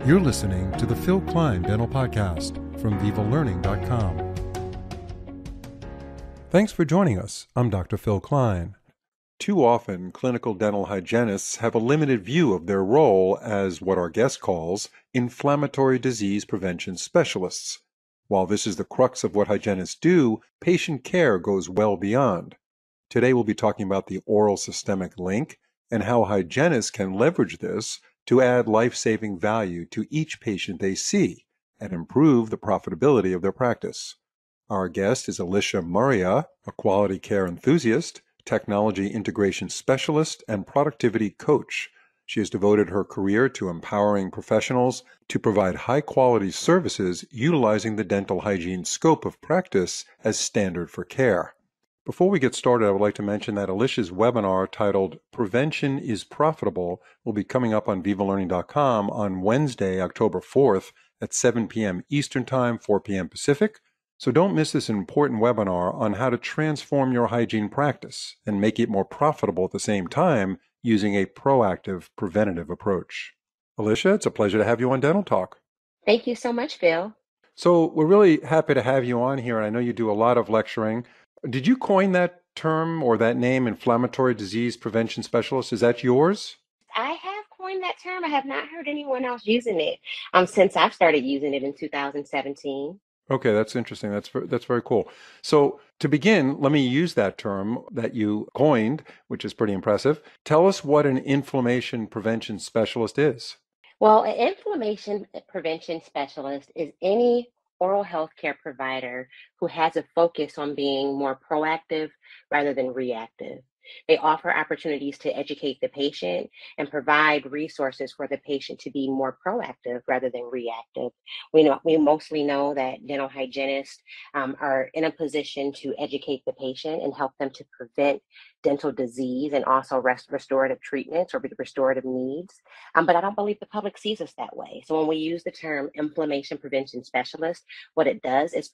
You're listening to the Klein Dental Podcast from VivaLearning.com. Thanks for joining us. I'm Dr. Phil Klein. Too often, clinical dental hygienists have a limited view of their role as what our guest calls inflammatory disease prevention specialists. While this is the crux of what hygienists do, patient care goes well beyond. Today we'll be talking about the oral systemic link and how hygienists can leverage this to add life-saving value to each patient they see and improve the profitability of their practice. Our guest is Alicia Murria, a quality care enthusiast, technology integration specialist, and productivity coach. She has devoted her career to empowering professionals to provide high-quality services utilizing the dental hygiene scope of practice as standard for care. Before we get started, I would like to mention that Alicia's webinar titled Prevention is Profitable will be coming up on VivaLearning.com on Wednesday, October 4th at 7 p.m. Eastern Time, 4 p.m. Pacific. So don't miss this important webinar on how to transform your hygiene practice and make it more profitable at the same time using a proactive, preventative approach. Alicia, it's a pleasure to have you on Dental Talk. Thank you so much, Phil. So we're really happy to have you on here, and I know you do a lot of lecturing. Did you coin that term or that name, inflammatory disease prevention specialist? Is that yours? I have coined that term. I have not heard anyone else using it since I've started using it in 2017. Okay, that's interesting. That's very cool. So to begin, let me use that term that you coined, which is pretty impressive. Tell us what an inflammation prevention specialist is. Well, an inflammation prevention specialist is any oral health care provider who has a focus on being more proactive rather than reactive. They offer opportunities to educate the patient and provide resources for the patient to be more proactive rather than reactive. We mostly know that dental hygienists are in a position to educate the patient and help them to prevent dental disease and also restorative treatments or restorative needs. But I don't believe the public sees us that way. So when we use the term inflammation prevention specialist, what it does is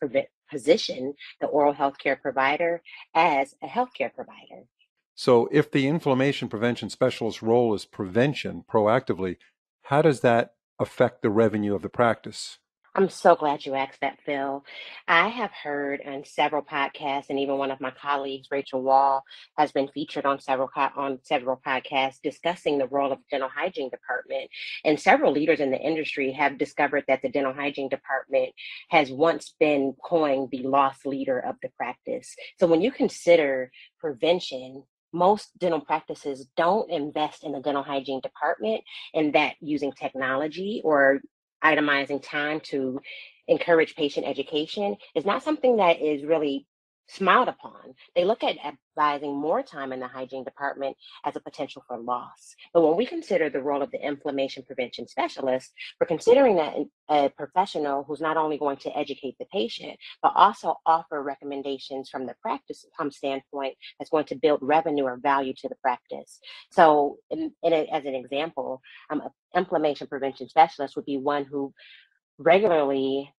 position the oral health care provider as a healthcare provider. So if the inflammation prevention specialist role is prevention proactively, how does that affect the revenue of the practice? I'm so glad you asked that, Phil. I have heard on several podcasts, and even one of my colleagues, Rachel Wall, has been featured on several podcasts discussing the role of the dental hygiene department. And several leaders in the industry have discovered that the dental hygiene department has once been coined the lost leader of the practice. So when you consider prevention, most dental practices don't invest in the dental hygiene department, and that using technology or itemizing time to encourage patient education is not something that is really smiled upon. They look at advising more time in the hygiene department as a potential for loss. But when we consider the role of the inflammation prevention specialist, we're considering that a professional who's not only going to educate the patient, but also offer recommendations from the practice standpoint that's going to build revenue or value to the practice. So as an example, an inflammation prevention specialist would be one who regularly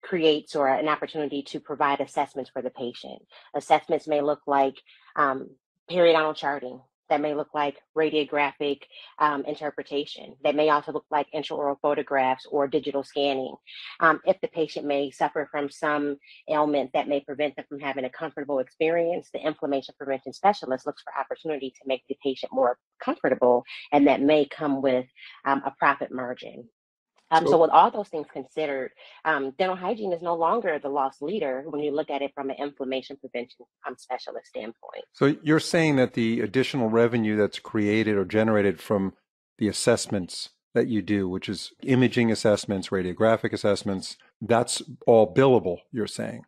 creates or an opportunity to provide assessments for the patient. Assessments may look like periodontal charting. That may look like radiographic interpretation. That may also look like intraoral photographs or digital scanning. If the patient may suffer from some ailment that may prevent them from having a comfortable experience, the inflammation prevention specialist looks for opportunity to make the patient more comfortable, and that may come with a profit margin. So with all those things considered, dental hygiene is no longer the lost leader when you look at it from an inflammation prevention specialist standpoint. So you're saying that the additional revenue that's created or generated from the assessments that you do, which is imaging assessments, radiographic assessments, that's all billable, you're saying?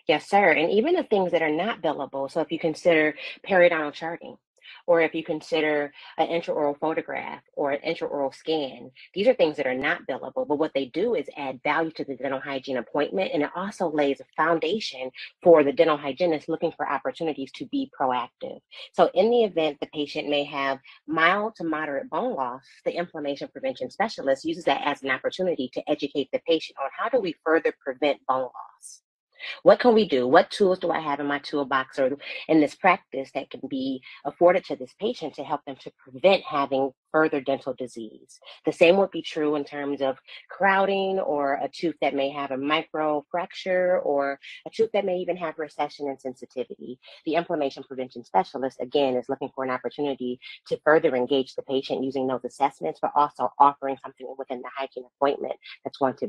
Yes, sir. And even the things that are not billable. So if you consider periodontal charting, or if you consider an intraoral photograph or an intraoral scan, these are things that are not billable, but what they do is add value to the dental hygiene appointment, and it also lays a foundation for the dental hygienist looking for opportunities to be proactive. So in the event the patient may have mild to moderate bone loss, the inflammation prevention specialist uses that as an opportunity to educate the patient on how do we further prevent bone loss. What can we do? What tools do I have in my toolbox or in this practice that can be afforded to this patient to help them to prevent having further dental disease? The same would be true in terms of crowding or a tooth that may have a micro fracture or a tooth that may even have recession and sensitivity. The inflammation prevention specialist, again, is looking for an opportunity to further engage the patient using those assessments, but also offering something within the hygiene appointment that's going to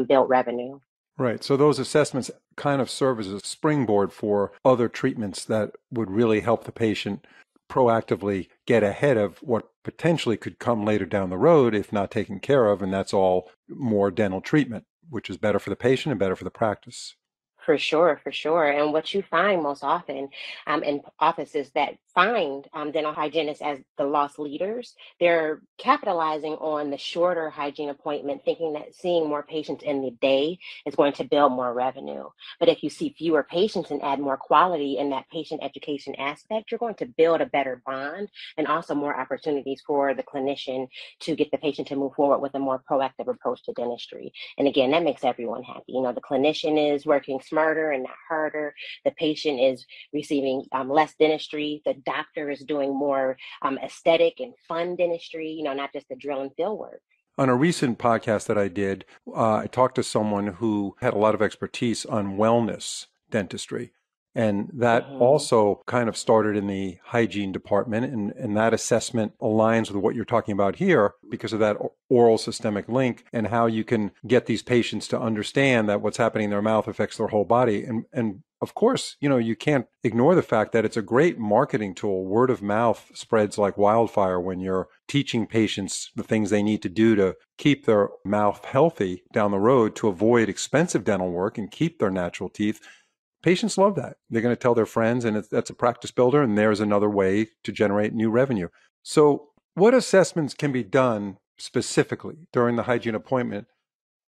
build revenue. Right. So those assessments kind of serve as a springboard for other treatments that would really help the patient proactively get ahead of what potentially could come later down the road if not taken care of. And that's all more dental treatment, which is better for the patient and better for the practice. For sure, for sure. And what you find most often in offices that find dental hygienists as the loss leaders, they're capitalizing on the shorter hygiene appointment, thinking that seeing more patients in the day is going to build more revenue. But if you see fewer patients and add more quality in that patient education aspect, you're going to build a better bond and also more opportunities for the clinician to get the patient to move forward with a more proactive approach to dentistry. And again, that makes everyone happy. You know, the clinician is working smarter and not harder. The patient is receiving less dentistry. The doctor is doing more aesthetic and fun dentistry, you know, not just the drill and fill work. On a recent podcast that I did, I talked to someone who had a lot of expertise on wellness dentistry. And that also kind of started in the hygiene department. And that assessment aligns with what you're talking about here because of that oral systemic link and how you can get these patients to understand that what's happening in their mouth affects their whole body. And of course, you know, you can't ignore the fact that it's a great marketing tool. Word of mouth spreads like wildfire when you're teaching patients the things they need to do to keep their mouth healthy down the road to avoid expensive dental work and keep their natural teeth. Patients love that. They're going to tell their friends, and that's a practice builder, and there's another way to generate new revenue. So what assessments can be done specifically during the hygiene appointment?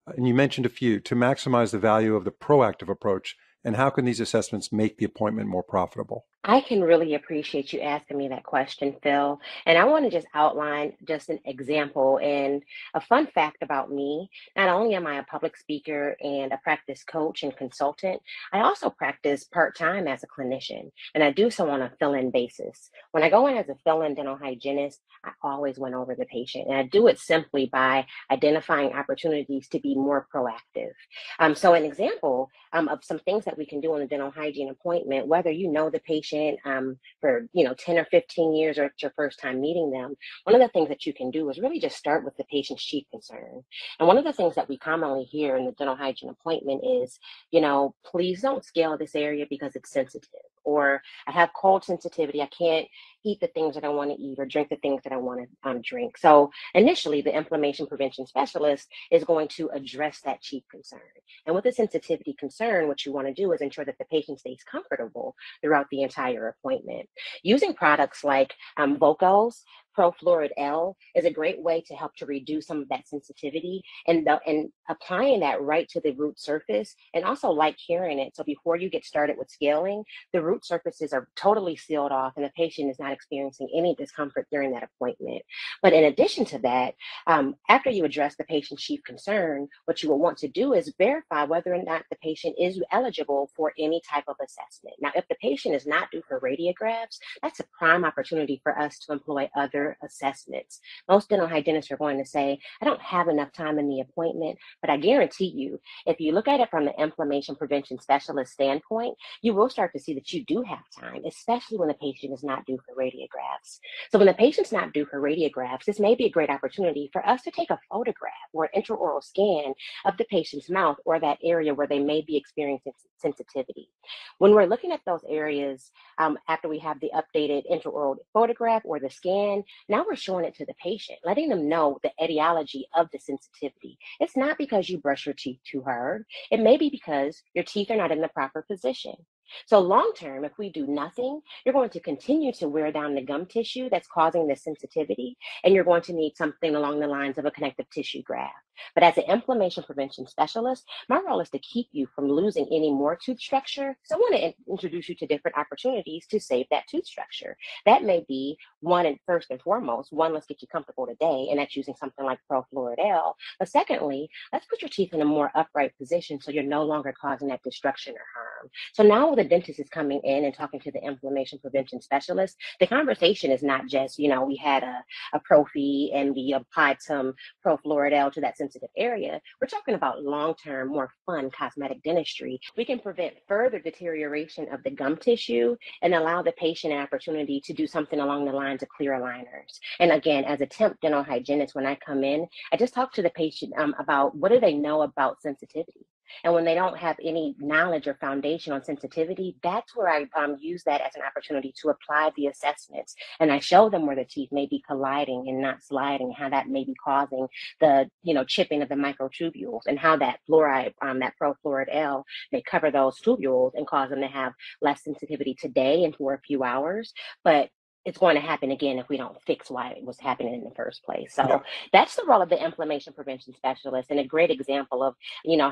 And you mentioned a few to maximize the value of the proactive approach. And how can these assessments make the appointment more profitable? I can really appreciate you asking me that question, Phil. And I want to just outline just an example and a fun fact about me. Not only am I a public speaker and a practice coach and consultant, I also practice part-time as a clinician, and I do so on a fill-in basis. When I go in as a fill-in dental hygienist, I always win over the patient, and I do it simply by identifying opportunities to be more proactive. So an example of some things that we can do in a dental hygiene appointment, whether you know the patient for 10 or 15 years or it's your first time meeting them, one of the things that you can do is really just start with the patient's chief concern. And one of the things that we commonly hear in the dental hygiene appointment is, please don't scale this area because it's sensitive, or I have cold sensitivity, I can't eat the things that I want to eat or drink the things that I want to drink. So initially, the inflammation prevention specialist is going to address that chief concern. And with a sensitivity concern, what you want to do is ensure that the patient stays comfortable throughout the entire appointment. Using products like Vocals, Profluorid L is a great way to help to reduce some of that sensitivity and applying that right to the root surface, and also like curing it. So before you get started with scaling, the root surfaces are totally sealed off and the patient is not experiencing any discomfort during that appointment. But in addition to that, after you address the patient's chief concern, what you will want to do is verify whether or not the patient is eligible for any type of assessment. Now, if the patient is not due for radiographs, that's a prime opportunity for us to employ other assessments. Most dental hygienists are going to say, I don't have enough time in the appointment, but I guarantee you, if you look at it from the inflammation prevention specialist standpoint, you will start to see that you do have time, especially when the patient is not due for radiographs. So when the patient's not due for radiographs, this may be a great opportunity for us to take a photograph or an intraoral scan of the patient's mouth or that area where they may be experiencing sensitivity. When we're looking at those areas, after we have the updated intraoral photograph or the scan, now we're showing it to the patient, letting them know the etiology of the sensitivity. It's not because you brush your teeth too hard. It may be because your teeth are not in the proper position. So long term, if we do nothing, you're going to continue to wear down the gum tissue that's causing the sensitivity, and you're going to need something along the lines of a connective tissue graft. But as an inflammation prevention specialist, my role is to keep you from losing any more tooth structure. So I want to introduce you to different opportunities to save that tooth structure. That may be one, and first and foremost, one, let's get you comfortable today, and that's using something like L. But secondly, let's put your teeth in a more upright position so you're no longer causing that destruction or harm. So now the dentist is coming in and talking to the inflammation prevention specialist. The conversation is not just, we had a prophy and we applied some L to that sensitive area. We're talking about long-term, more fun cosmetic dentistry. We can prevent further deterioration of the gum tissue and allow the patient an opportunity to do something along the lines of clear aligners. And again, as a temp dental hygienist, when I come in, I just talk to the patient about what do they know about sensitivity. And when they don't have any knowledge or foundation on sensitivity, that's where I use that as an opportunity to apply the assessments. And I show them where the teeth may be colliding and not sliding, how that may be causing the, chipping of the microtubules, and how that fluoride, that L may cover those tubules and cause them to have less sensitivity today and for a few hours. But it's going to happen again if we don't fix why it was happening in the first place. So that's the role of the inflammation prevention specialist, and a great example of,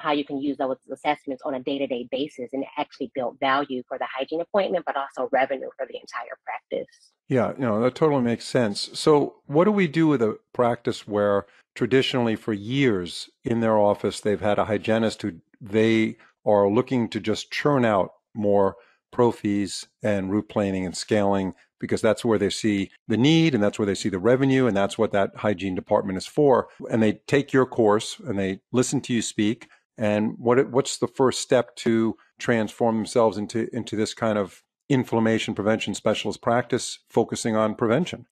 how you can use those assessments on a day-to-day basis and actually build value for the hygiene appointment, but also revenue for the entire practice. Yeah, that totally makes sense. So what do we do with a practice where traditionally for years in their office, they've had a hygienist who they are looking to just churn out more prophies and root planing and scaling, because that's where they see the need and that's where they see the revenue, and that's what that hygiene department is for. And they take your course and they listen to you speak. And what's the first step to transform themselves into this kind of inflammation prevention specialist practice focusing on prevention?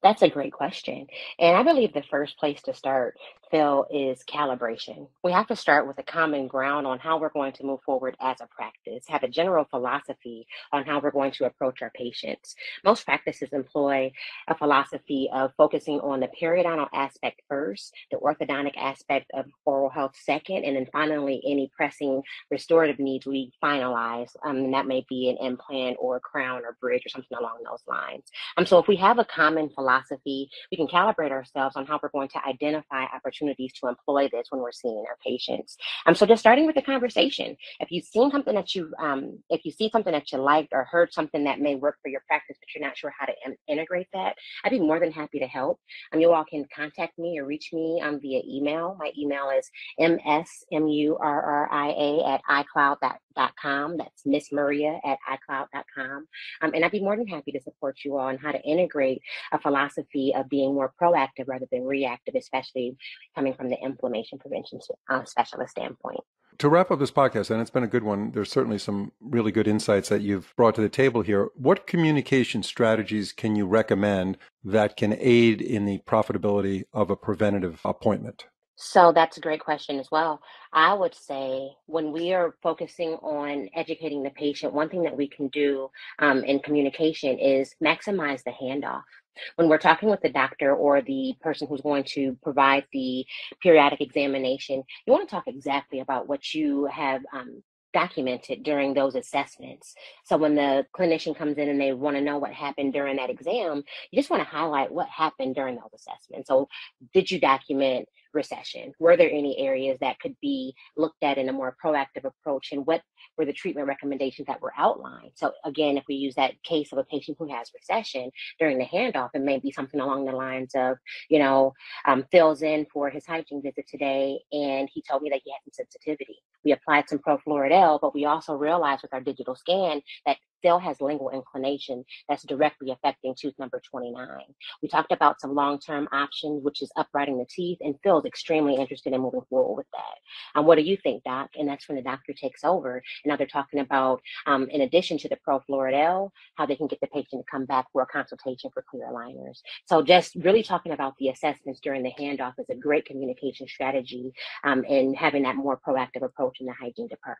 That's a great question. And I believe the first place to start, Phil, is calibration. We have to start with a common ground on how we're going to move forward as a practice, have a general philosophy on how we're going to approach our patients. Most practices employ a philosophy of focusing on the periodontal aspect first, the orthodontic aspect of oral health second, and then finally any pressing restorative needs we finalize. And that may be an implant or a crown or bridge or something along those lines. So if we have a common philosophy, we can calibrate ourselves on how we're going to identify opportunities to employ this when we're seeing our patients. So just starting with the conversation, if you've seen something that if you see something that you liked or heard something that may work for your practice, but you're not sure how to integrate that, I'd be more than happy to help. You all can contact me or reach me via email. My email is msmurria@icloud.com. That's Miss Murria at icloud.com. And I'd be more than happy to support you all on how to integrate a philosophy of being more proactive rather than reactive, especially coming from the inflammation prevention specialist standpoint. To wrap up this podcast, and it's been a good one, there's certainly some really good insights that you've brought to the table here. What communication strategies can you recommend that can aid in the profitability of a preventative appointment? So that's a great question as well. I would say when we are focusing on educating the patient, one thing that we can do in communication is maximize the handoff. When we're talking with the doctor or the person who's going to provide the periodic examination, you want to talk exactly about what you have documented during those assessments. So when the clinician comes in and they want to know what happened during that exam, you just want to highlight what happened during those assessments. So did you document recession? Were there any areas that could be looked at in a more proactive approach? And what were the treatment recommendations that were outlined? So again, if we use that case of a patient who has recession during the handoff, it may be something along the lines of, Phil's in for his hygiene visit today, and he told me that he had some sensitivity. We applied some L, but we also realized with our digital scan that Phil has lingual inclination that's directly affecting tooth number 29. We talked about some long-term options, which is uprighting the teeth, and Phil's extremely interested in moving forward with that. What do you think, Doc? And that's when the doctor takes over. And now they're talking about, in addition to the L, how they can get the patient to come back for a consultation for clear aligners. So just really talking about the assessments during the handoff is a great communication strategy, and having that more proactive approach in the hygiene department.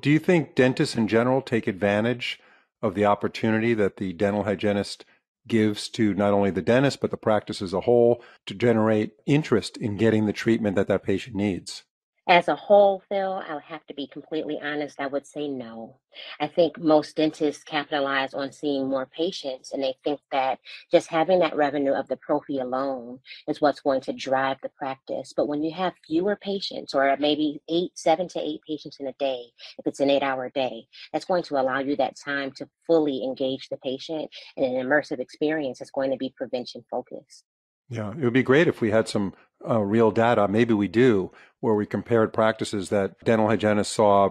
Do you think dentists in general take advantage of the opportunity that the dental hygienist gives to not only the dentist, but the practice as a whole to generate interest in getting the treatment that patient needs? As a whole, Phil, I would have to be completely honest. I would say no. I think most dentists capitalize on seeing more patients, and they think that just having that revenue of the prophy alone is what's going to drive the practice. But when you have fewer patients, or maybe 7 to 8 patients in a day, if it's an 8-hour day, that's going to allow you that time to fully engage the patient in an immersive experience. It's going to be prevention focused. Yeah, it would be great if we had some real data. Maybe we do, where we compared practices that dental hygienists saw,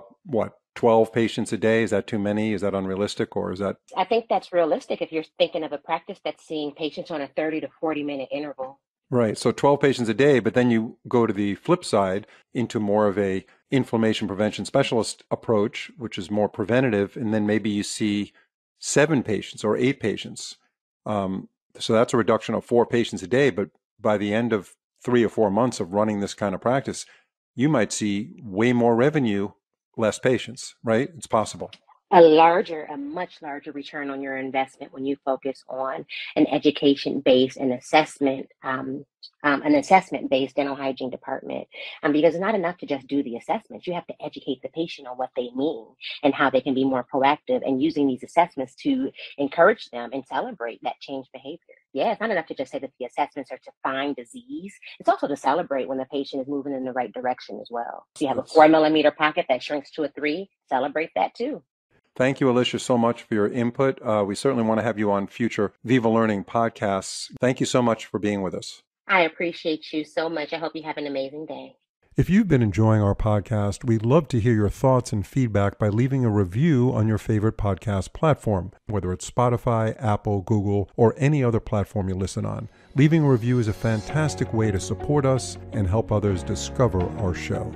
12 patients a day? Is that too many? Is that unrealistic, or is that? I think that's realistic if you're thinking of a practice that's seeing patients on a 30 to 40-minute interval. Right. So 12 patients a day, but then you go to the flip side into more of a inflammation prevention specialist approach, which is more preventative, and then maybe you see 7 patients or 8 patients. So that's a reduction of 4 patients a day, but by the end of 3 or 4 months of running this kind of practice, you might see way more revenue, less patients, right? It's possible. A much larger return on your investment when you focus on an education-based and an assessment-based dental hygiene department. Because it's not enough to just do the assessments. You have to educate the patient on what they mean and how they can be more proactive, and using these assessments to encourage them and celebrate that change behavior. Yeah, it's not enough to just say that the assessments are to find disease. It's also to celebrate when the patient is moving in the right direction as well. If you have a 4 millimeter pocket that shrinks to a 3, celebrate that too. Thank you, Alicia, so much for your input. We certainly want to have you on future Viva Learning podcasts. Thank you so much for being with us. I appreciate you so much. I hope you have an amazing day. If you've been enjoying our podcast, we'd love to hear your thoughts and feedback by leaving a review on your favorite podcast platform, whether it's Spotify, Apple, Google, or any other platform you listen on. Leaving a review is a fantastic way to support us and help others discover our show.